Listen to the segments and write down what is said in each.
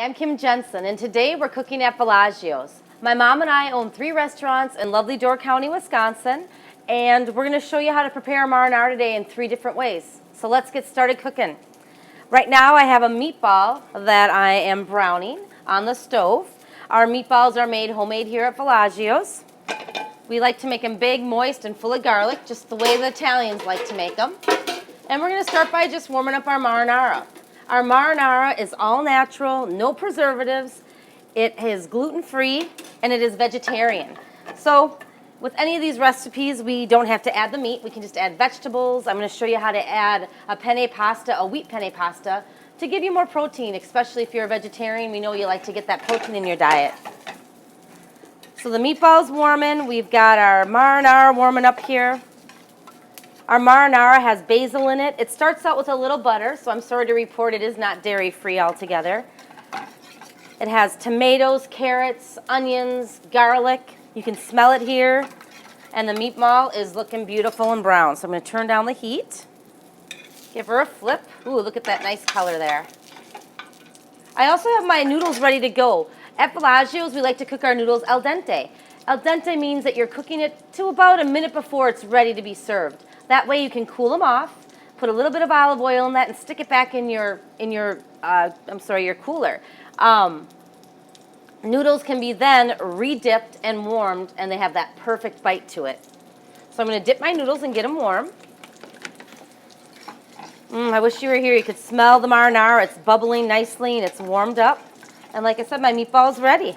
I'm Kim Jensen, and today we're cooking at Villaggios. My mom and I own 3 restaurants in lovely Door County, Wisconsin, and we're going to show you how to prepare marinara today in 3 different ways. So let's get started cooking. Right now I have a meatball that I am browning on the stove. Our meatballs are made homemade here at Villaggios. We like to make them big, moist, and full of garlic, just the way the Italians like to make them. And we're going to start by just warming up our marinara. Our marinara is all natural, no preservatives. It is gluten-free, and it is vegetarian. So with any of these recipes, we don't have to add the meat. We can just add vegetables. I'm going to show you how to add a penne pasta, a wheat penne pasta, to give you more protein, especially if you're a vegetarian. We know you like to get that protein in your diet. So the meatball's warming. We've got our marinara warming up here. Our marinara has basil in it. It starts out with a little butter, so I'm sorry to report it is not dairy-free altogether. It has tomatoes, carrots, onions, garlic. You can smell it here. And the meatball is looking beautiful and brown. So I'm going to turn down the heat. Give her a flip. Ooh, look at that nice color there. I also have my noodles ready to go. At Villaggios, we like to cook our noodles al dente. Al dente means that you're cooking it to about a minute before it's ready to be served. That way you can cool them off, put a little bit of olive oil in that, and stick it back in your cooler. Noodles can be then re-dipped and warmed, and they have that perfect bite to it. So I'm going to dip my noodles and get them warm. I wish you were here. You could smell the marinara. It's bubbling nicely, and it's warmed up. And like I said, my meatball's ready.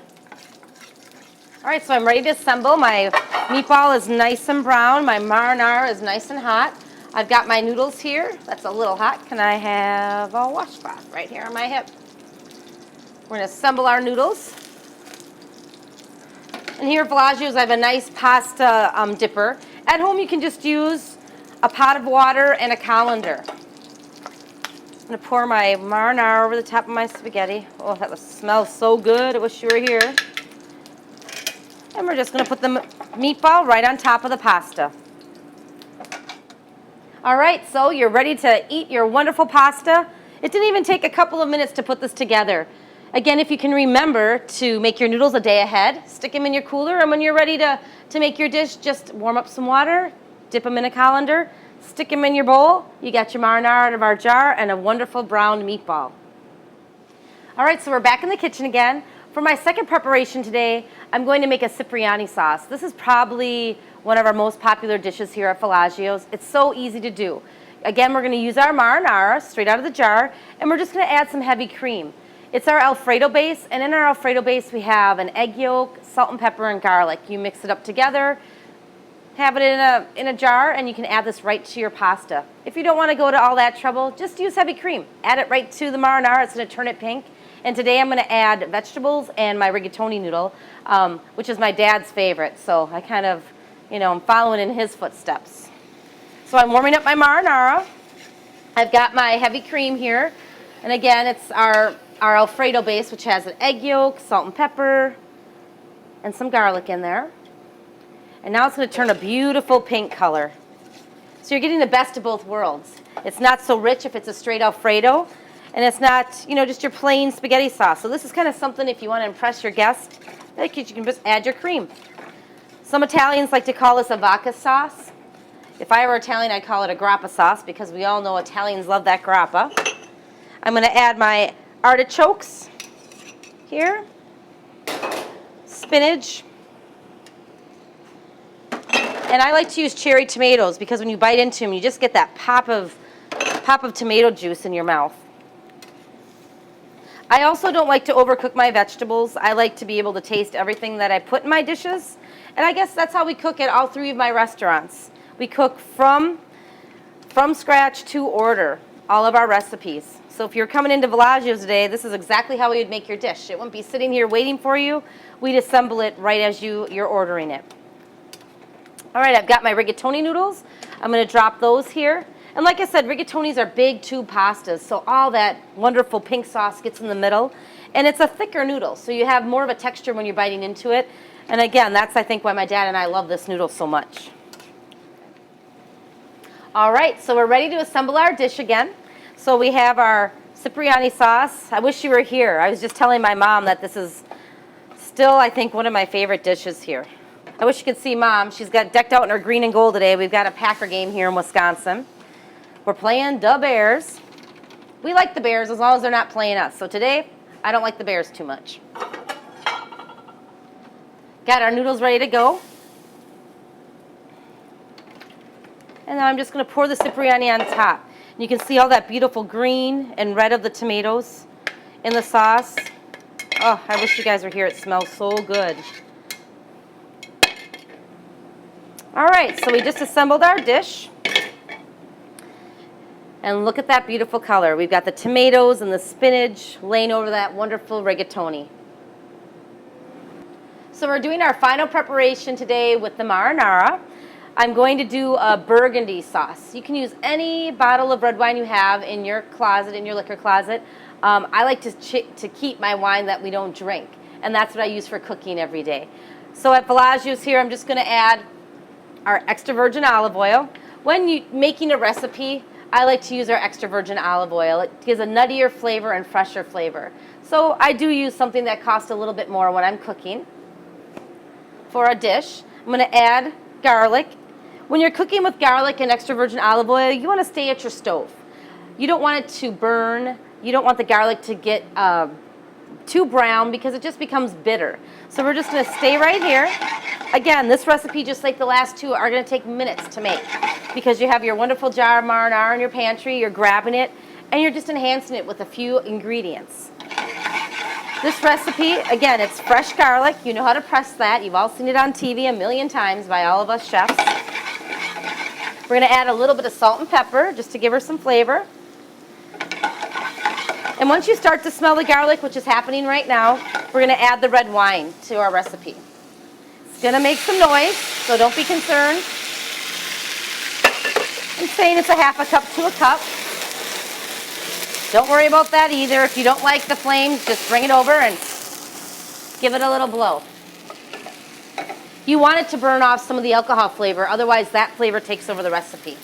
All right, so I'm ready to assemble. My meatball is nice and brown. My marinara is nice and hot. I've got my noodles here. That's a little hot. Can I have a washcloth right here on my hip? We're going to assemble our noodles. And here at Villaggios, I have a nice pasta dipper. At home, you can just use a pot of water and a colander. I'm going to pour my marinara over the top of my spaghetti. Oh, that smells so good. I wish you were here. And we're just going to put the meatball right on top of the pasta. All right, so you're ready to eat your wonderful pasta. It didn't even take a couple of minutes to put this together. Again, if you can remember to make your noodles a day ahead, stick them in your cooler, and when you're ready to make your dish, just warm up some water, dip them in a colander, stick them in your bowl. You got your marinara out of our jar and a wonderful browned meatball. All right, so we're back in the kitchen again. For my second preparation today, I'm going to make a cipriani sauce. This is probably one of our most popular dishes here at Villaggios. It's so easy to do. Again, we're going to use our marinara straight out of the jar, and we're just going to add some heavy cream. It's our Alfredo base, and in our Alfredo base we have an egg yolk, salt and pepper, and garlic. You mix it up together, have it in a jar, and you can add this right to your pasta. If you don't want to go to all that trouble, just use heavy cream. Add it right to the marinara. It's going to turn it pink. And today I'm going to add vegetables and my rigatoni noodle, which is my dad's favorite. So I kind of, I'm following in his footsteps. So I'm warming up my marinara. I've got my heavy cream here. And again, it's our Alfredo base, which has an egg yolk, salt and pepper, and some garlic in there. And now it's going to turn a beautiful pink color. So you're getting the best of both worlds. It's not so rich if it's a straight Alfredo. And it's not, just your plain spaghetti sauce. So this is kind of something if you want to impress your guest, you can just add your cream. Some Italians like to call this a vodka sauce. If I were Italian, I'd call it a grappa sauce because we all know Italians love that grappa. I'm going to add my artichokes here, spinach, and I like to use cherry tomatoes because when you bite into them, you just get that pop of tomato juice in your mouth. I also don't like to overcook my vegetables. I like to be able to taste everything that I put in my dishes. And I guess that's how we cook at all 3 of my restaurants. We cook from scratch to order all of our recipes. So if you're coming into Villaggios today, this is exactly how we would make your dish. It wouldn't be sitting here waiting for you. We'd assemble it right as you're ordering it. All right, I've got my rigatoni noodles. I'm going to drop those here. And like I said, rigatonis are big tube pastas, so all that wonderful pink sauce gets in the middle. And it's a thicker noodle, so you have more of a texture when you're biting into it. And again, that's, I think, why my dad and I love this noodle so much. All right, so we're ready to assemble our dish again. So we have our Cipriani sauce. I wish you were here. I was just telling my mom that this is still, I think, one of my favorite dishes here. I wish you could see Mom. She's got decked out in her green and gold today. We've got a Packer game here in Wisconsin. We're playing the Bears. We like the Bears as long as they're not playing us. So today, I don't like the Bears too much. Got our noodles ready to go. And now I'm just going to pour the Cipriani on top. And you can see all that beautiful green and red of the tomatoes in the sauce. Oh, I wish you guys were here. It smells so good. All right, so we just assembled our dish. And look at that beautiful color. We've got the tomatoes and the spinach laying over that wonderful rigatoni. So we're doing our final preparation today with the marinara. I'm going to do a burgundy sauce. You can use any bottle of red wine you have in your closet, in your liquor closet. I like to keep my wine that we don't drink, and that's what I use for cooking every day. So at Villaggios here, I'm just going to add our extra virgin olive oil. When you're making a recipe, I like to use our extra virgin olive oil. It gives a nuttier flavor and fresher flavor. So I do use something that costs a little bit more when I'm cooking. For a dish, I'm going to add garlic. When you're cooking with garlic and extra virgin olive oil, you want to stay at your stove. You don't want it to burn. You don't want the garlic to get too brown because it just becomes bitter. So we're just going to stay right here. Again, this recipe, just like the last two, are going to take minutes to make because you have your wonderful jar of marinara in your pantry, you're grabbing it, and you're just enhancing it with a few ingredients. This recipe, again, it's fresh garlic. You know how to press that. You've all seen it on TV a million times by all of us chefs. We're going to add a little bit of salt and pepper just to give her some flavor. And once you start to smell the garlic, which is happening right now, we're going to add the red wine to our recipe. It's going to make some noise, so don't be concerned. I'm saying it's a half a cup to a cup. Don't worry about that either. If you don't like the flames, just bring it over and give it a little blow. You want it to burn off some of the alcohol flavor, otherwise that flavor takes over the recipe.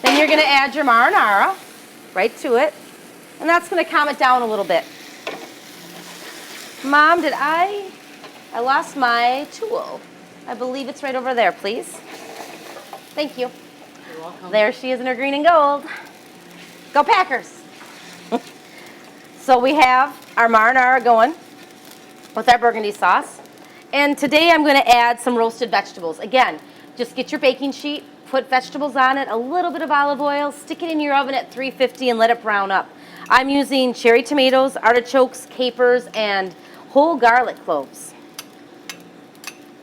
Then you're going to add your marinara right to it, and that's going to calm it down a little bit. Mom, I lost my tool. I believe it's right over there, please. Thank you. You're welcome. There she is in her green and gold. Go Packers! So we have our marinara going with our burgundy sauce. And today I'm going to add some roasted vegetables. Again, just get your baking sheet, put vegetables on it, a little bit of olive oil, stick it in your oven at 350 and let it brown up. I'm using cherry tomatoes, artichokes, capers, and whole garlic cloves.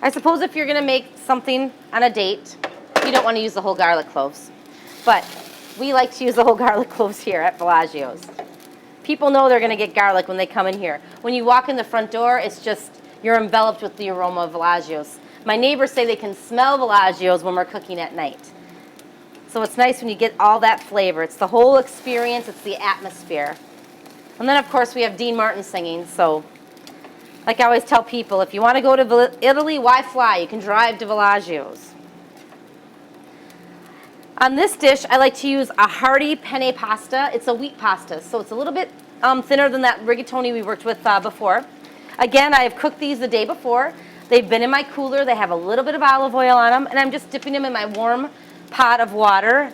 I suppose if you're going to make something on a date, you don't want to use the whole garlic cloves. But we like to use the whole garlic cloves here at Villaggios. People know they're going to get garlic when they come in here. When you walk in the front door, it's just, you're enveloped with the aroma of Villaggios. My neighbors say they can smell Villaggios when we're cooking at night. So it's nice when you get all that flavor. It's the whole experience. It's the atmosphere. And then, of course, we have Dean Martin singing. So like I always tell people, if you want to go to Italy, why fly? You can drive to Villaggios. On this dish, I like to use a hearty penne pasta. It's a wheat pasta, so it's a little bit thinner than that rigatoni we worked with before. Again, I have cooked these the day before. They've been in my cooler. They have a little bit of olive oil on them, and I'm just dipping them in my warm pot of water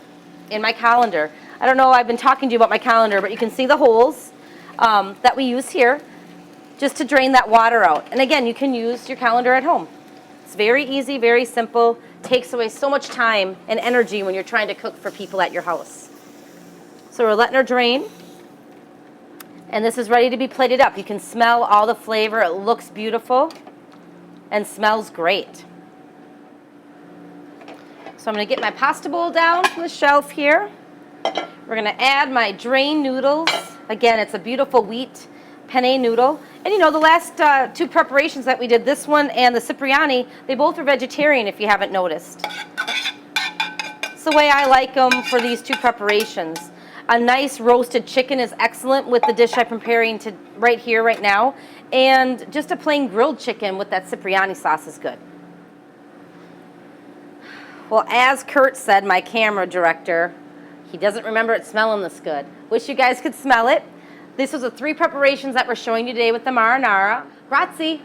in my colander. I don't know, I've been talking to you about my colander, but you can see the holes that we use here just to drain that water out. And again, you can use your colander at home. It's very easy, very simple. Takes away so much time and energy when you're trying to cook for people at your house. So we're letting her drain. And this is ready to be plated up. You can smell all the flavor. It looks beautiful and smells great. So I'm going to get my pasta bowl down from the shelf here. We're going to add my drained noodles. Again, it's a beautiful wheat penne noodle. And you know, the last two preparations that we did, this one and the Cipriani, they both are vegetarian if you haven't noticed. It's the way I like them for these two preparations. A nice roasted chicken is excellent with the dish I'm preparing to right here, right now. And just a plain grilled chicken with that Cipriani sauce is good. Well, as Kurt said, my camera director, He doesn't remember it smelling this good. Wish you guys could smell it. This was the 3 preparations that we're showing you today with the marinara. Grazie.